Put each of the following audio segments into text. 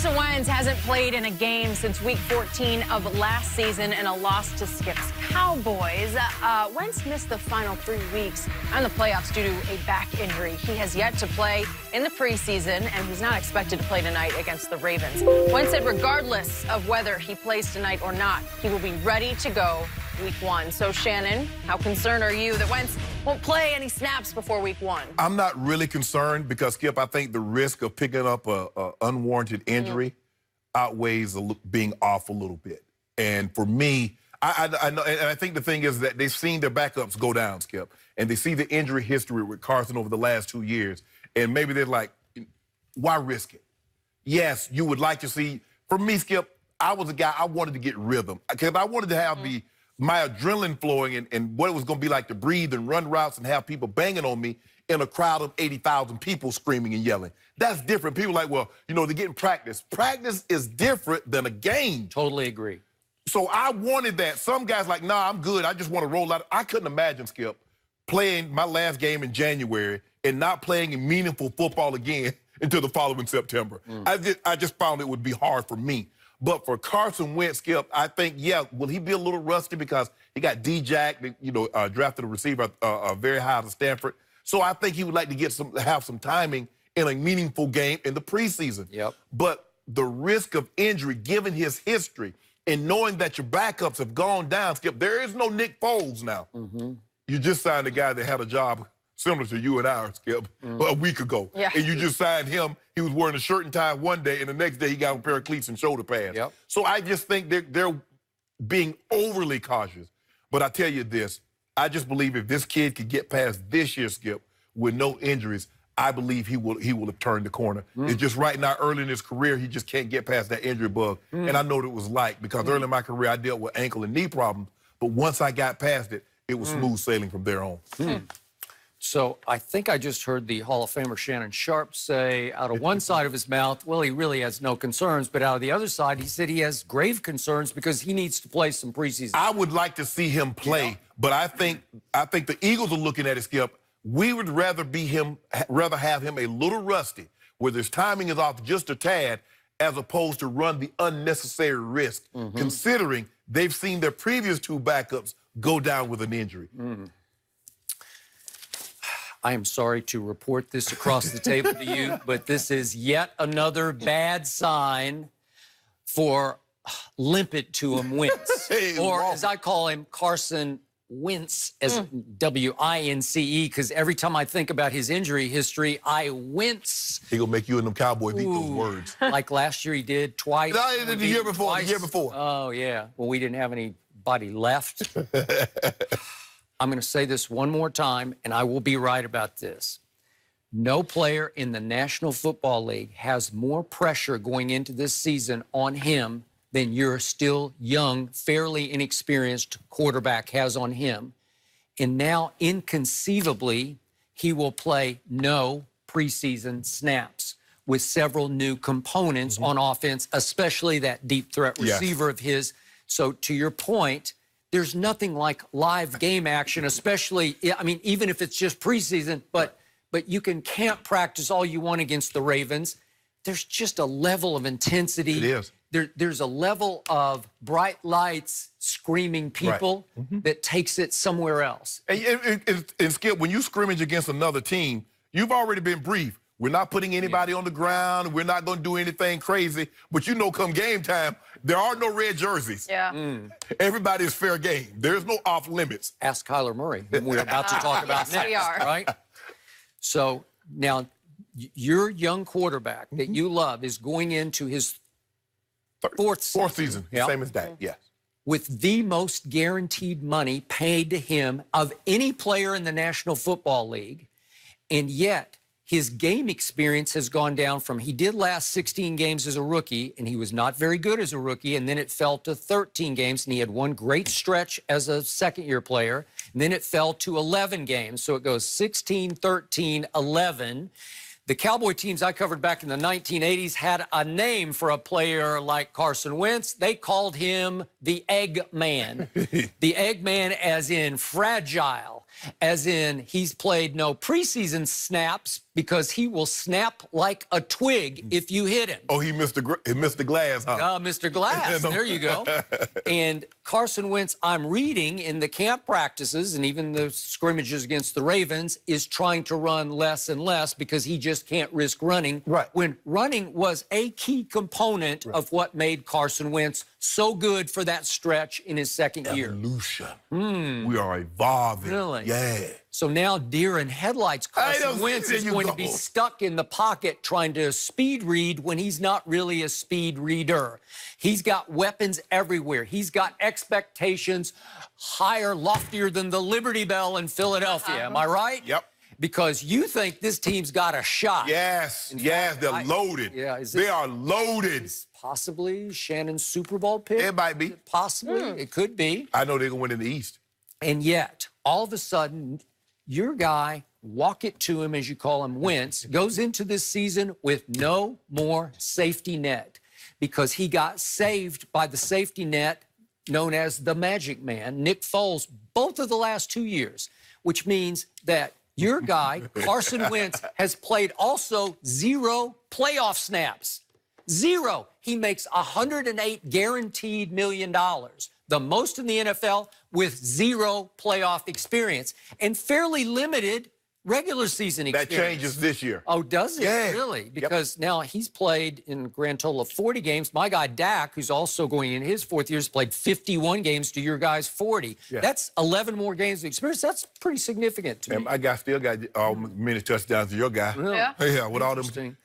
Carson Wentz hasn't played in a game since week 14 of last season in a loss to Skip's Cowboys. Wentz missed the final 3 weeks and the playoffs due to a back injury. He has yet to play in the preseason, and he's not expected to play tonight against the Ravens. Wentz said regardless of whether he plays tonight or not, he will be ready to go week 1. So, Shannon, how concerned are you that Wentz won't play any snaps before week 1? I'm not really concerned because, Skip, I think the risk of picking up a unwarranted injury outweighs being off a little bit. And for me, I know, and I think the thing is that they've seen their backups go down, Skip, and they see the injury history with Carson over the last 2 years, and maybe they're like, why risk it? Yes, you would like to see. For me, Skip, I was a guy, I wanted to get rhythm because I wanted to have my adrenaline flowing and what it was going to be like to breathe and run routes and have people banging on me in a crowd of 80,000 people screaming and yelling. That's different. People are like, well, you know, they're getting practice. Practice is different than a game. Totally agree. So I wanted that. Some guys like, nah, I'm good. I just want to roll out. I couldn't imagine, Skip, playing my last game in January and not playing in meaningful football again until the following September. I just found it would be hard for me. But for Carson Wentz, Skip, I think, yeah, will he be a little rusty because he got D-Jack, you know, drafted a receiver very high out of Stanford. So I think he would like to have some timing in a meaningful game in the preseason. Yep. But the risk of injury, given his history, and knowing that your backups have gone down, Skip, there is no Nick Foles now. You just signed a guy that had a job similar to you and ours, Skip, a week ago. Yeah. And you just signed him. He was wearing a shirt and tie one day, and the next day he got a pair of cleats and shoulder pads. Yep. So I just think they're being overly cautious. But I tell you this, I just believe if this kid could get past this year, Skip, with no injuries, I believe he will have turned the corner. It's just right now, early in his career, he just can't get past that injury bug. And I know what it was like because early in my career, I dealt with ankle and knee problems. But once I got past it, it was smooth sailing from there on. So I think I just heard the Hall of Famer Shannon Sharpe say out of one side of his mouth, well, he really has no concerns. But out of the other side, he said he has grave concerns because he needs to play some preseason. I would like to see him play, but I think the Eagles are looking at it, Skip. We would rather have him a little rusty, where his timing is off just a tad, as opposed to run the unnecessary risk, considering they've seen their previous 2 backups go down with an injury. I am sorry to report this across the table to you, but this is yet another bad sign for limpet to him Wentz. Or as I call him, Carson Wentz, as W-I-N-C-E, because every time I think about his injury history, I wince. He gonna make you and them Cowboys eat those words. Like last year he did twice. No, the year before, the year before. Oh, yeah. Well, we didn't have anybody left. I'm going to say this one more time, and I will be right about this. No player in the National Football League has more pressure going into this season on him than your still young, fairly inexperienced quarterback has on him. And now, inconceivably, he will play no preseason snaps with several new components on offense, especially that deep threat receiver of his. So to your point, there's nothing like live game action, especially, I mean, even if it's just preseason, but you can camp practice all you want against the Ravens. There's just a level of intensity. It is. There's a level of bright lights, screaming people that takes it somewhere else. And Skip, when you scrimmage against another team, you've already been briefed. We're not putting anybody on the ground. We're not going to do anything crazy. But you know, come game time, there are no red jerseys. Yeah. Everybody is fair game. There's no off limits. Ask Kyler Murray, who we're about to talk about next. We are. Right? So now, your young quarterback that you love is going into his fourth season. Same as that, yes. With the most guaranteed money paid to him of any player in the National Football League, and yet his game experience has gone down from, he did last 16 games as a rookie, and he was not very good as a rookie, and then it fell to 13 games, and he had one great stretch as a second-year player, and then it fell to 11 games. So it goes 16, 13, 11. The Cowboy teams I covered back in the 1980s had a name for a player like Carson Wentz. They called him the Eggman. The Eggman as in fragile, as in he's played no preseason snaps because he will snap like a twig if you hit him. Oh, he missed the glass, huh? Mr. Glass, there you go. And Carson Wentz, I'm reading in the camp practices and even the scrimmages against the Ravens, is trying to run less and less because he just can't risk running. Right. When running was a key component of what made Carson Wentz so good for that stretch in his second year. Evolution. We are evolving. Really? Yeah. So now, deer in headlights, Carson Wentz is going to be stuck in the pocket trying to speed read when he's not really a speed reader. He's got weapons everywhere. He's got expectations higher, loftier than the Liberty Bell in Philadelphia. Am I right? Yep. Because you think this team's got a shot. Yes, yes, they're loaded. Yeah, they are loaded. Possibly Shannon's Super Bowl pick? It might be. Possibly. It could be. I know they're going to win in the East. And yet, all of a sudden, your guy, walk it to him, as you call him, Wentz, goes into this season with no more safety net because he got saved by the safety net known as the Magic Man, Nick Foles, both of the last 2 years, which means that your guy, Carson Wentz, has played also 0 playoff snaps. 0. He makes $108 guaranteed million, the most in the NFL, with 0 playoff experience and fairly limited regular season experience. That changes this year. Oh, does it? Yeah. Really? Because now he's played in a grand total of 40 games. My guy Dak, who's also going in his 4th year, has played 51 games to your guy's 40. Yeah. That's 11 more games of experience. That's pretty significant to me. My guy still got many touchdowns to your guy. Really? Yeah, with all them.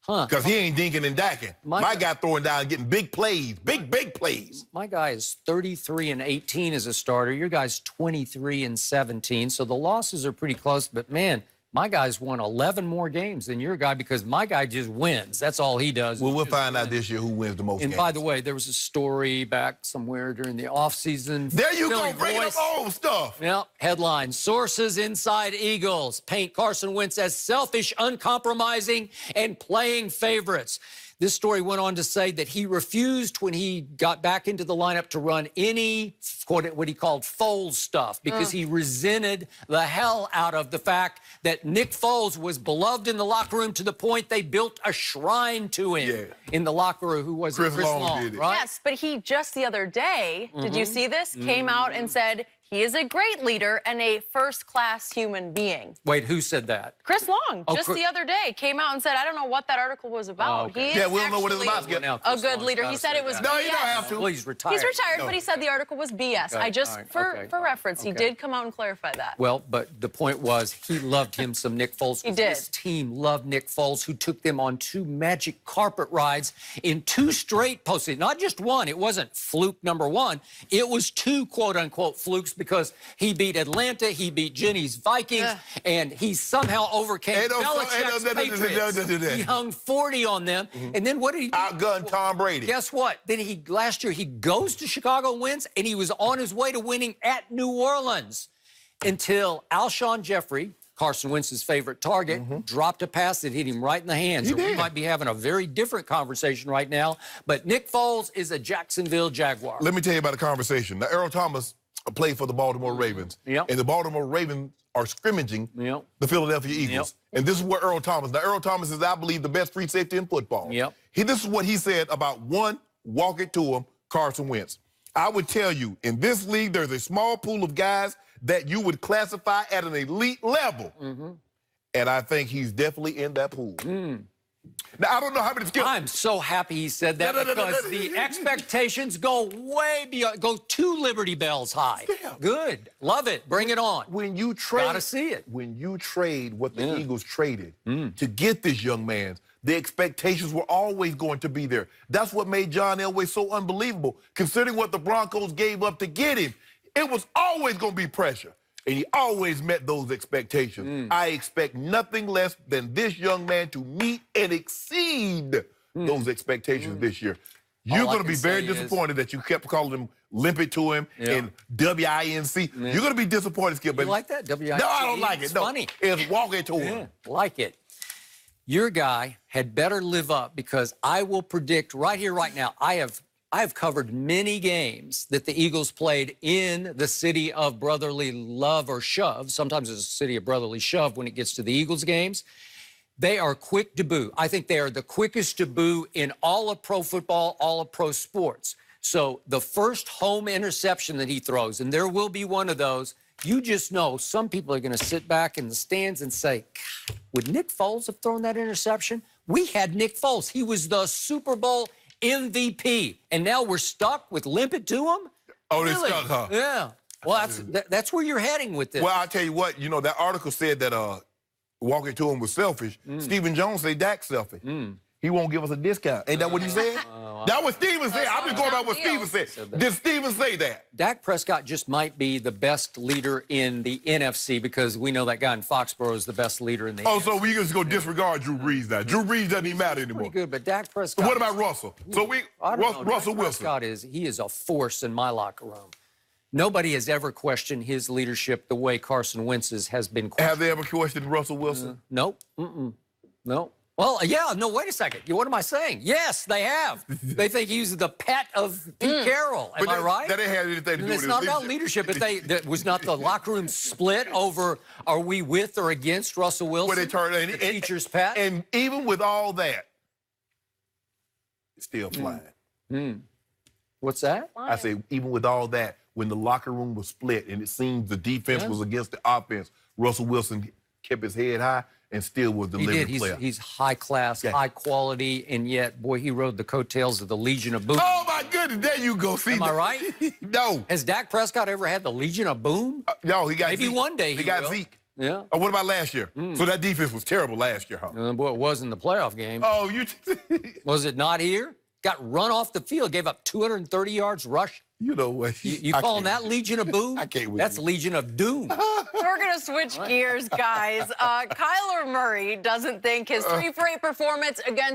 Because he ain't dinking and dacking. My guy throwing down, getting big plays, big plays. My guy is 33-18 as a starter. Your guy's 23-17. So the losses are pretty close. But, man, my guy's won 11 more games than your guy because my guy just wins. That's all he does. Well, we'll find out this year who wins the most games. And by the way, there was a story back somewhere during the offseason. There you go, bringing up old stuff. Yeah, headline, sources inside Eagles paint Carson Wentz as selfish, uncompromising, and playing favorites. This story went on to say that he refused when he got back into the lineup to run any, what he called Foles stuff, because he resented the hell out of the fact that Nick Foles was beloved in the locker room to the point they built a shrine to him in the locker room. Who was it? Chris Long, did it. right? Yes, but he just the other day, did you see this? Came out and said he is a great leader and a first-class human being. Wait, who said that? Chris Long, just the other day, came out and said, I don't know what that article was about. Oh, okay. He is we don't know what it's about. a good leader. He said it was BS. No, you don't have to. Well, he's retired. He's retired, but he said the article was BS. I just, for reference, he did come out and clarify that. Well, but the point was he loved him some Nick Foles. He did. His team loved Nick Foles, who took them on 2 magic carpet rides in 2 straight postseasons. Not just one. It wasn't fluke number 1. It was 2 quote-unquote flukes because he beat Atlanta, he beat Jenny's Vikings, and he somehow overcame Belichick's Patriots. He hung 40 on them, and then what did he do? Outgunned Tom Brady. Guess what? Then last year he goes to Chicago, wins, and he was on his way to winning at New Orleans until Alshon Jeffrey, Carson Wentz's favorite target, dropped a pass that hit him right in the hands. So we might be having a very different conversation right now, but Nick Foles is a Jacksonville Jaguar. Let me tell you about the conversation. Now, Earl Thomas played for the Baltimore Ravens, and the Baltimore Ravens are scrimmaging the Philadelphia Eagles. And this is what Earl Thomas, now Earl Thomas is, I believe, the best free safety in football. This is what he said about one, walk it to him, Carson Wentz. I would tell you, in this league, there's a small pool of guys that you would classify at an elite level. And I think he's definitely in that pool. Now, I don't know how many skills. I'm so happy he said that because the expectations go way beyond, go 2 Liberty Bells high. Good. Love it. Bring it on. When you trade. Gotta see it. When you trade what the Eagles traded to get this young man, the expectations were always going to be there. That's what made John Elway so unbelievable. Considering what the Broncos gave up to get him, it was always going to be pressure. And he always met those expectations. I expect nothing less than this young man to meet and exceed those expectations this year. You're going to be very disappointed that you kept calling him limp it to him and W-I-N-C. You're going to be disappointed, Skip. You like that? W-I-N-C? No, I don't like it. It's no, funny. It's walk it to him. Like it. Your guy had better live up because I will predict right here, right now, I've covered many games that the Eagles played in the city of brotherly love or shove. Sometimes it's a city of brotherly shove when it gets to the Eagles games. They are quick to boo. I think they are the quickest to boo in all of pro football, all of pro sports. So the first home interception that he throws, and there will be one of those, you just know some people are going to sit back in the stands and say, God, would Nick Foles have thrown that interception? We had Nick Foles. He was the Super Bowl MVP. And now we're stuck with limp it to him? Oh, Really? they're stuck, huh? Yeah. Well, that's where you're heading with this. Well, I'll tell you what, you know, that article said that walking to him was selfish. Stephen Jones said Dak's selfish. He won't give us a discount. Ain't that what he said? That's what Stephen said. I've been going by what Stephen said. Did Stephen say that? Dak Prescott just might be the best leader in the NFC because we know that guy in Foxborough is the best leader in the NFC. So we just go disregard Drew Brees now. Drew Brees doesn't even matter anymore. Pretty good, but Dak Prescott. What about Russell? So Russell Wilson. Prescott he is a force in my locker room. Nobody has ever questioned his leadership the way Carson Wentz's has been questioned. Have they ever questioned Russell Wilson? Nope. No. Well, yeah, no, wait a second. What am I saying? Yes, they have. They think he's the pet of Pete Carroll. Am I right? That ain't had anything to do with it. It's not about leadership. That was not the locker room split over are we with or against Russell Wilson? Where they turned the teacher's pet? And even with all that, it's still flying. What's that? I say, even with all that, when the locker room was split and it seems the defense was against the offense, Russell Wilson kept his head high and still was delivering playoffs. He's high class, high quality, and yet, boy, he rode the coattails of the Legion of Boom. Oh, my goodness. There you go. See, am I right? No. Has Dak Prescott ever had the Legion of Boom? No, he got Maybe Zeke. one day he got Zeke. Yeah. What about last year? So that defense was terrible last year, huh? Boy, it was in the playoff game. Oh, you... Was it not here? Got run off the field, gave up 230 yards rush. You know what? You calling that Legion of Boom? I can't with That's you. Legion of Doom. We're going to switch gears, guys. Kyler Murray doesn't think his 3-for-8 performance against